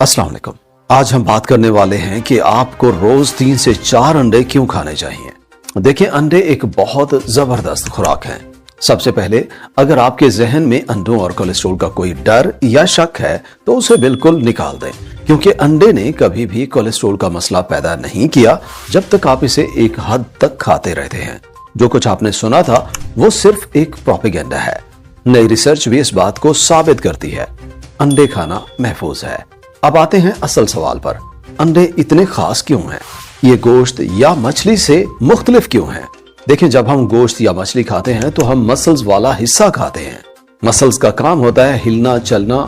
अस्सलाम वालेकुम। आज हम बात करने वाले हैं कि आपको रोज 3 से 4 अंडे क्यों खाने चाहिए। देखिए, अंडे एक बहुत जबरदस्त खुराक है। सबसे पहले, अगर आपके जहन में अंडों और कोलेस्ट्रॉल का कोई डर या शक है तो उसे बिल्कुल निकाल दें, क्योंकि अंडे ने कभी भी कोलेस्ट्रॉल का मसला पैदा नहीं किया जब तक आप इसे एक हद तक खाते रहते हैं। जो कुछ आपने सुना था वो सिर्फ एक प्रोपेगेंडा है। नई रिसर्च भी इस बात को साबित करती है। अंडे खाना महफूज है। अब आते हैं असल सवाल पर। अंडे इतने खास क्यों हैं? ये गोश्त या मछली से मुख्तलिफ क्यों हैं? देखिए, जब हम गोश्त या मछली खाते हैं तो हम मसल्स वाला हिस्सा खाते हैं। मसल्स का काम होता है हिलना, चलना,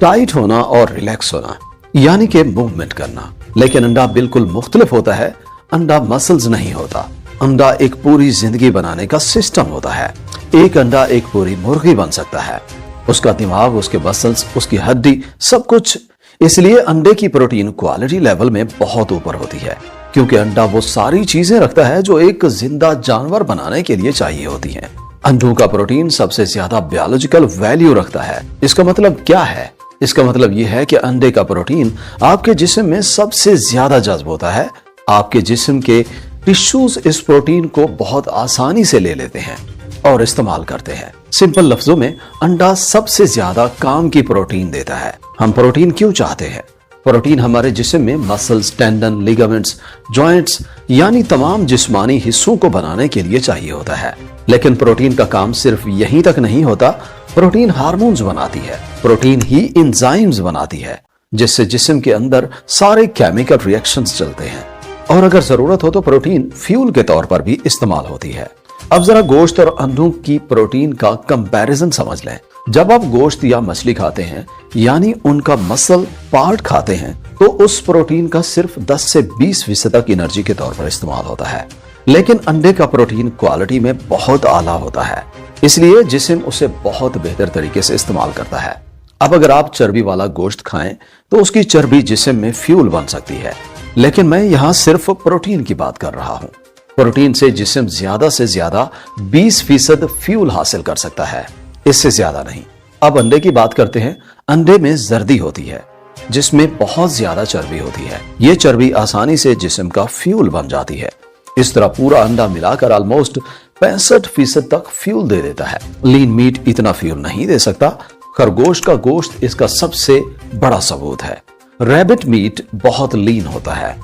टाइट होना और रिलैक्स होना, यानी कि मूवमेंट करना। लेकिन अंडा बिल्कुल मुख्तलिफ होता है। अंडा मसल्स नहीं होता। अंडा एक पूरी जिंदगी बनाने का सिस्टम होता है। एक अंडा एक पूरी मुर्गी बन सकता है। उसका दिमाग, उसके मसल्स, उसकी हड्डी, सब कुछ। इसलिए अंडे की प्रोटीन क्वालिटी लेवल में बहुत ऊपर होती है, क्योंकि अंडा वो सारी चीजें रखता है जो एक जिंदा जानवर बनाने के लिए चाहिए होती हैं। अंडों का प्रोटीन सबसे ज्यादा बायोलॉजिकल वैल्यू रखता है। इसका मतलब क्या है? इसका मतलब यह है कि अंडे का प्रोटीन आपके जिस्म में सबसे ज्यादा जज्ब होता है। आपके जिस्म के टिश्यूज इस प्रोटीन को बहुत आसानी से ले लेते हैं और इस्तेमाल करते हैं। सिंपल लफ्जों में, अंडा सबसे ज्यादा काम की प्रोटीन देता है। हम प्रोटीन क्यों चाहते हैं? प्रोटीन हमारे जिस्म में मसल्स, टेंडन, लिगामेंट्स, जॉइंट्स यानी तमाम जिस्मानी हिस्सों को बनाने के लिए चाहिए होता है। लेकिन प्रोटीन का काम सिर्फ यहीं तक नहीं होता। प्रोटीन हार्मोन्स बनाती है। प्रोटीन ही एंजाइम्स बनाती है, जिससे जिस्म के अंदर सारे केमिकल रिएक्शंस चलते हैं। और अगर जरूरत हो तो प्रोटीन फ्यूल के तौर पर भी इस्तेमाल होती है। अब जरा गोश्त और अंडों की प्रोटीन का कंपैरिजन समझ लें। जब आप गोश्त या मछली खाते हैं, यानी उनका मसल पार्ट खाते हैं, तो उस प्रोटीन का सिर्फ 10 से 20% तक एनर्जी के तौर पर इस्तेमाल होता है। लेकिन अंडे का प्रोटीन क्वालिटी में बहुत आला होता है, इसलिए जिस्म उसे बहुत बेहतर तरीके से इस्तेमाल करता है। अब अगर आप चर्बी वाला गोश्त खाएं तो उसकी चर्बी जिस्म में फ्यूल बन सकती है, लेकिन मैं यहाँ सिर्फ प्रोटीन की बात कर रहा हूँ। प्रोटीन से जिस्म ज्यादा से ज्यादा 20% फ्यूल हासिल कर सकता है, इससे ज्यादा नहीं। अब अंडे की बात करते हैं। अंडे में जर्दी होती है, जिसमें बहुत ज्यादा चर्बी होती है। ये चर्बी आसानी से जिस्म का फ्यूल बन जाती है। इस तरह पूरा अंडा मिलाकर ऑलमोस्ट 65% तक फ्यूल दे देता है। लीन मीट इतना फ्यूल नहीं दे सकता। खरगोश का गोश्त इसका सबसे बड़ा सबूत है। रैबिट मीट बहुत लीन होता है,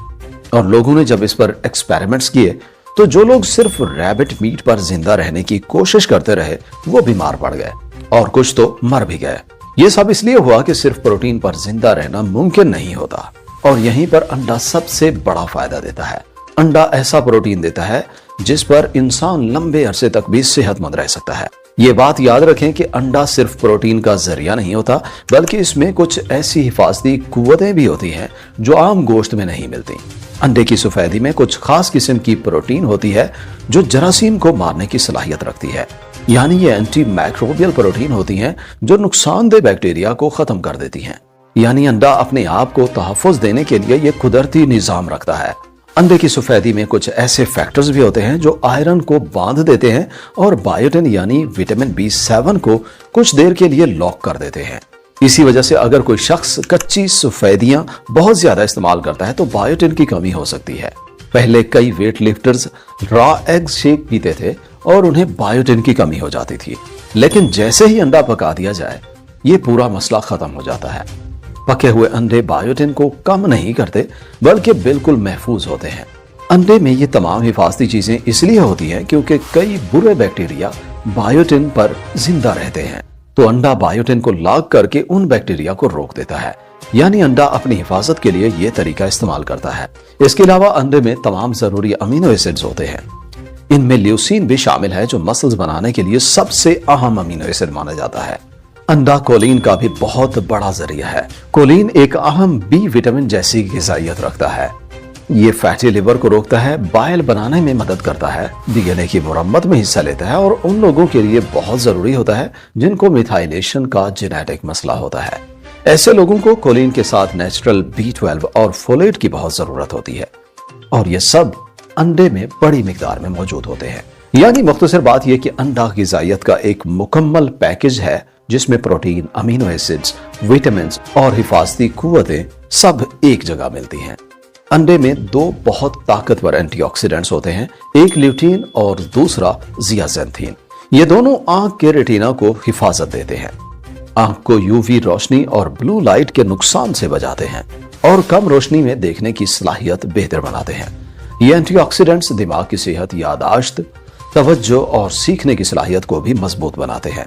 और लोगों ने जब इस पर एक्सपेरिमेंट्स किए तो जो लोग सिर्फ रैबिट मीट पर जिंदा रहने की कोशिश करते रहे वो बीमार पड़ गए, और कुछ तो मर भी गए। ये सब इसलिए हुआ कि सिर्फ प्रोटीन पर जिंदा रहना मुमकिन नहीं होता। और यहीं पर अंडा सबसे बड़ा फायदा देता है। अंडा ऐसा प्रोटीन देता है जिस पर इंसान लंबे अरसे तक भी सेहतमंद रह सकता है। ये बात याद रखें कि अंडा सिर्फ प्रोटीन का जरिया नहीं होता, बल्कि इसमें कुछ ऐसी हिफाजती कुव्वतें भी होती हैं जो आम गोश्त में नहीं मिलती। अंडे की सफेदी में कुछ खास किस्म की प्रोटीन होती है जो जरासीम को मारने की सलाहियत रखती है, यानी ये एंटी माइक्रोबियल प्रोटीन होती हैं जो नुकसानदेह बैक्टीरिया को खत्म कर देती हैं। यानी अंडा अपने आप को तहफ़्फ़ुज़ देने के लिए ये कुदरती निजाम रखता है। अंडे की सफेदी में कुछ ऐसे फैक्टर्स भी होते हैं जो आयरन को बांध देते हैं और बायोटिन यानी विटामिन B7 को कुछ देर के लिए लॉक कर देते हैं। इसी वजह से अगर कोई शख्स कच्ची सफेदियां बहुत ज्यादा इस्तेमाल करता है तो बायोटिन की कमी हो सकती है। पहले कई weight lifters raw egg shake पीते थे और उन्हें बायोटिन की कमी हो जाती थी, लेकिन जैसे ही अंडा पका दिया जाए ये पूरा मसला खत्म हो जाता है। पके हुए अंडे बायोटिन को कम नहीं करते, बल्कि बिल्कुल महफूज होते हैं। अंडे में ये तमाम हिफाजती चीजें इसलिए होती हैं क्योंकि कई बुरे बैक्टीरिया बायोटिन पर जिंदा रहते हैं, तो अंडा बायोटिन को लॉक करके उन बैक्टीरिया को रोक देता है। यानी अंडा अपनी हिफाजत के लिए यह तरीका इस्तेमाल करता है। इसके अलावा अंडे में तमाम जरूरी अमीनो एसिड्स होते हैं। इनमें ल्यूसीन भी शामिल है जो मसल्स बनाने के लिए सबसे अहम अमीनो एसिड माना जाता है। अंडा कोलिन का भी बहुत बड़ा जरिया है। कोलिन एक अहम बी विटामिन जैसी ग़िज़ाइयत रखता है। ये फैटी लिवर को रोकता है, बाइल बनाने में मदद करता है, डीएनए की मुरम्मत में हिस्सा लेता है, और उन लोगों के लिए बहुत जरूरी होता है जिनको मिथाइलेशन का जेनेटिक मसला होता है। ऐसे लोगों को कोलिन के साथ नेचुरल B12 और फोलेट की बहुत जरूरत होती है, और ये सब अंडे में बड़ी मिकदार में मौजूद होते हैं। यानी मुख्तसर बात यह कि अंडा ग़िज़ाइयत का एक मुकम्मल पैकेज है जिसमें प्रोटीन, अमीनो एसिड्स, विटामिन और हिफाजती कुव्वतें सब एक जगह मिलती हैं। अंडे में दो बहुत ताकतवर एंटीऑक्सीडेंट्स होते हैं, एक ल्यूटीन और दूसरा जियाजेंथीन। ये दोनों आंख के रेटिना को हिफाजत देते हैं, आंख को यूवी रोशनी और ब्लू लाइट के नुकसान से बचाते हैं और कम रोशनी में देखने की सलाहियत बेहतर बनाते हैं। ये एंटीऑक्सीडेंट्स दिमाग की सेहत, याददाश्त, तवज्जो और सीखने की सलाहियत को भी मजबूत बनाते हैं।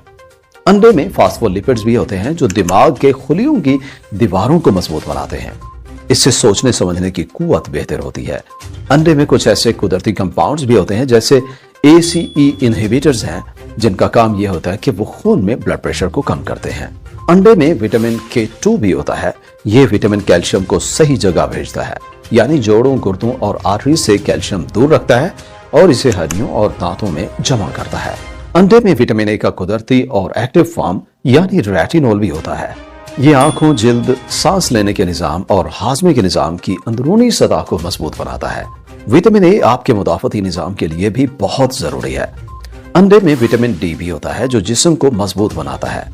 अंडे में फास्फोलिपिड्स भी होते हैं जो दिमाग के खुलियों की दीवारों को मजबूत बनाते हैं। इससे सोचने समझने की कुव्वत बेहतर होती है। अंडे में कुछ ऐसे कुदरती कंपाउंड्स भी होते हैं जैसे ACE इनहिबिटर्स हैं, जिनका काम यह होता है कि वो खून में ब्लड प्रेशर को कम करते हैं। अंडे में विटामिन K2 भी होता है। ये विटामिन कैल्शियम को सही जगह भेजता है, यानी जोड़ों, गुर्दों और आर्टरी से कैल्शियम दूर रखता है और इसे हड्डियों और दांतों में जमा करता है। अंडे में विटामिन A का कुदरती और एक्टिव फॉर्म यानी रेटिनॉल भी होता है। ये आंखों, जिल्द, सांस लेने के निजाम और हाजमे के निजाम की अंदरूनी सतह को मजबूत बनाता है। विटामिन A आपके मुदाफती निजाम के लिए भी बहुत जरूरी है। अंडे में विटामिन D भी होता है जो जिस्म को मजबूत बनाता है।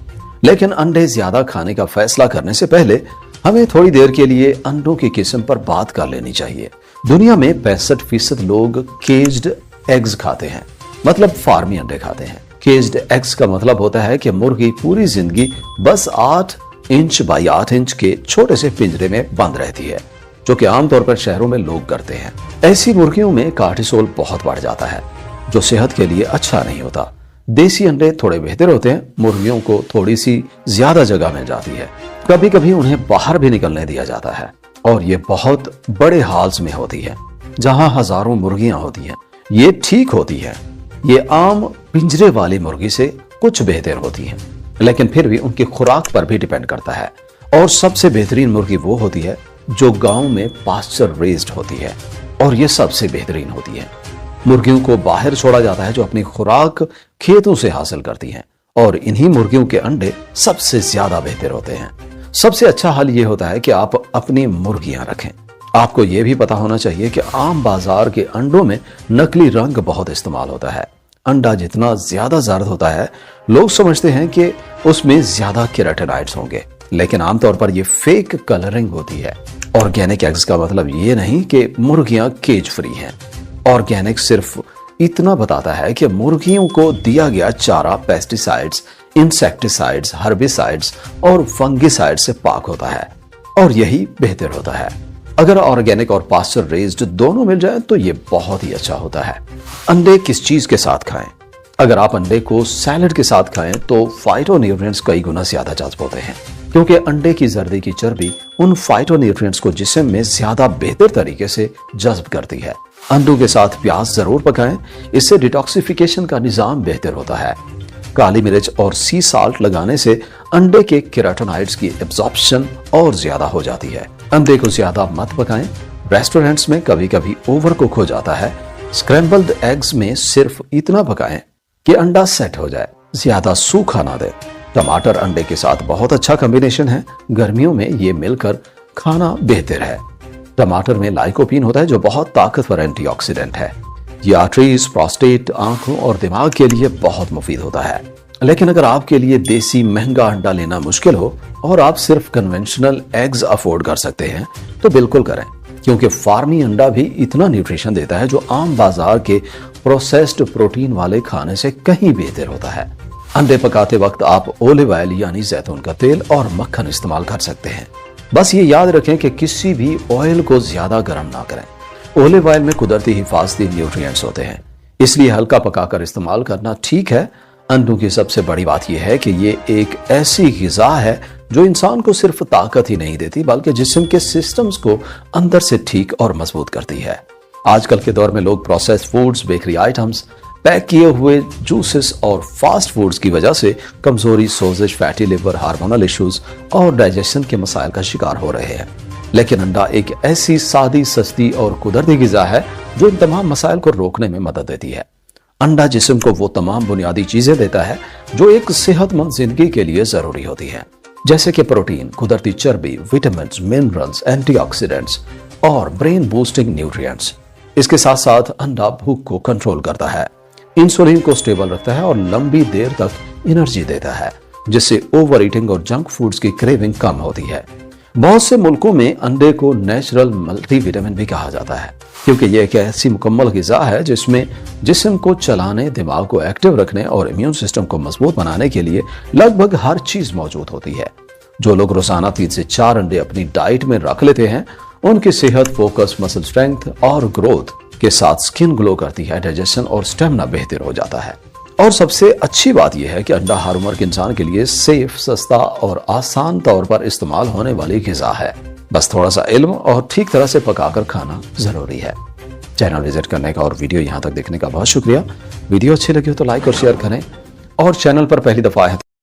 लेकिन अंडे ज्यादा खाने का फैसला करने से पहले हमें थोड़ी देर के लिए अंडों की किस्म पर बात कर लेनी चाहिए। दुनिया में 65% लोग केज्ड एग्स खाते हैं, मतलब फार्मी अंडे खाते हैं। केज्ड एग्स का मतलब होता है कि मुर्गी पूरी जिंदगी बस 8 इंच बाई 8 इंच के छोटे से पिंजरे में बंद रहती है, जो कि आमतौर पर शहरों में लोग करते हैं। ऐसी मुर्गियों में कार्टिसोल बहुत बढ़ जाता है, जो सेहत के लिए अच्छा नहीं होता। देसी अंडे थोड़े बेहतर होते हैं, मुर्गियों को थोड़ी सी ज्यादा जगह मिल जाती है। कभी कभी उन्हें बाहर भी निकलने दिया जाता है और ये बहुत बड़े हाल्स में होती है जहां हजारों मुर्गियां होती हैं। ये ठीक होती है, ये आम पिंजरे वाली मुर्गी से कुछ बेहतर होती है, लेकिन फिर भी उनकी खुराक पर भी डिपेंड करता है। और सबसे बेहतरीन मुर्गी वो होती है जो गांव में पास्चर रेज्ड होती है, और ये सबसे बेहतरीन होती है। मुर्गियों को बाहर छोड़ा जाता है जो अपनी खुराक खेतों से हासिल करती हैं, और इन्हीं मुर्गियों के अंडे सबसे ज्यादा बेहतर होते हैं। सबसे अच्छा हल ये होता है कि आप अपनी मुर्गियां रखें। आपको यह भी पता होना चाहिए कि आम बाजार के अंडों में नकली रंग बहुत इस्तेमाल होता है। अंडा जितना ज्यादा जर्द होता है, लोग समझते हैं कि उसमें ज्यादा केराटिनॉइड्स होंगे, लेकिन आमतौर पर यह फेक कलरिंग होती है। ऑर्गेनिक एग्स का मतलब ये नहीं कि मुर्गियां केज फ्री हैं। ऑर्गेनिक सिर्फ इतना बताता है कि मुर्गियों को दिया गया चारा पेस्टिसाइड्स, इंसेक्टिसाइड्स, हर्बिसाइड्स और फंगिसाइड्स से पाक होता है, और यही बेहतर होता है। अगर ऑर्गेनिक और पास्चर रेज्ड दोनों मिल जाए तो ये बहुत ही अच्छा होता है। अंडे किस चीज के साथ खाएं? अगर आप अंडे को सैलेड के साथ खाएं तो फाइटोन्यूट्रिएंट्स कई गुना ज्यादा जज्ब होते हैं, क्योंकि अंडे की जर्दी की चर्बी उन फाइटोन्यूट्रिएंट्स को जिस्म में ज्यादा बेहतर तरीके से जज्ब करती है। अंडों के साथ प्याज जरूर पकाएं, इससे डिटॉक्सिफिकेशन का निजाम बेहतर होता है। काली मिर्च और सी साल्ट लगाने से अंडे के केराटिनॉइड्स की एब्जॉर्प्शन और ज्यादा हो जाती है। अंडे को ज्यादा मत पकाएं। रेस्टोरेंट्स में कभी कभी ओवर कुक हो जाता है। स्क्रैम्बल्ड एग्स में सिर्फ इतना पकाएं कि अंडा सेट हो जाए, ज्यादा सूखा ना दें। टमाटर अंडे के साथ बहुत अच्छा कॉम्बिनेशन है। गर्मियों में ये मिलकर खाना बेहतर है। टमाटर में लाइकोपीन होता है जो बहुत ताकतवर एंटीऑक्सीडेंट है। ये आर्टरीज, प्रोस्टेट, आंखों और दिमाग के लिए बहुत मुफीद होता है। लेकिन अगर आपके लिए देसी महंगा अंडा लेना मुश्किल हो और आप सिर्फ कन्वेंशनल एग्स अफोर्ड कर सकते हैं तो बिल्कुल करें, क्योंकि फार्मी अंडा भी इतना न्यूट्रिशन देता है जो आम बाजार के प्रोसेस्ड प्रोटीन वाले खाने से कहीं बेहतर होता है। अंडे पकाते वक्त आप ओलिव ऑयल यानी जैतून का तेल और मक्खन इस्तेमाल कर सकते हैं। बस ये याद रखें कि किसी भी ऑयल को ज्यादा गर्म ना करें। ओलिव ऑयल में कुदरती हिफाजती न्यूट्रिएंट्स होते हैं, इसलिए हल्का पकाकर इस्तेमाल करना ठीक है। अंडों की सबसे बड़ी बात यह है कि ये एक ऐसी ग़िज़ा है जो इंसान को सिर्फ ताकत ही नहीं देती बल्कि जिस्म के सिस्टम्स को अंदर से ठीक और मजबूत करती है। आजकल के दौर में लोग processed foods, bakery items, pack किए हुए जूसेस और फास्ट फूड्स की वजह से कमजोरी, सोजिश, फैटी लिवर, हार्मोनल इश्यूज और डाइजेशन के मसाइल का शिकार हो रहे हैं। लेकिन अंडा एक ऐसी सादी, सस्ती और कुदरती ग़िज़ा है जो इन तमाम मसाइल को रोकने में मदद देती है। अंडा जिस्म को वो तमाम बुनियादी चीजें देता है जो एक सेहतमंद जिंदगी के लिए जरूरी होती है, जैसे कि प्रोटीन, कुदरती चर्बी, विटामिन, मिनरल्स, एंटीऑक्सीडेंट्स और ब्रेन बूस्टिंग न्यूट्रिएंट्स। इसके साथ साथ अंडा भूख को कंट्रोल करता है, इंसुलिन को स्टेबल रखता है और लंबी देर तक एनर्जी देता है। जिससे ओवर ईटिंग और जंक फूड्स की क्रेविंग कम होती है। बहुत से मुल्कों में अंडे को नेचुरल मल्टीविटामिन भी कहा जाता है, क्योंकि यह एक ऐसी मुकम्मल ग़िज़ा है जिसमें जिस्म को चलाने, दिमाग को एक्टिव रखने और इम्यून सिस्टम को मजबूत बनाने के लिए लगभग हर चीज मौजूद होती है। जो लोग रोजाना 3 से 4 अंडे अपनी डाइट में रख लेते हैं, उनकी सेहत, फोकस, मसल स्ट्रेंथ और ग्रोथ के साथ स्किन ग्लो करती है, डाइजेशन और स्टेमिना बेहतर हो जाता है। और सबसे अच्छी बात यह है कि अंडा हर उम्र के इंसान के लिए सेफ, सस्ता और आसान तौर पर इस्तेमाल होने वाली ग़िज़ा है। बस थोड़ा सा इल्म और ठीक तरह से पकाकर खाना जरूरी है। चैनल विजिट करने का और वीडियो यहाँ तक देखने का बहुत शुक्रिया। वीडियो अच्छी लगी हो तो लाइक और शेयर करें, और चैनल पर पहली दफा आए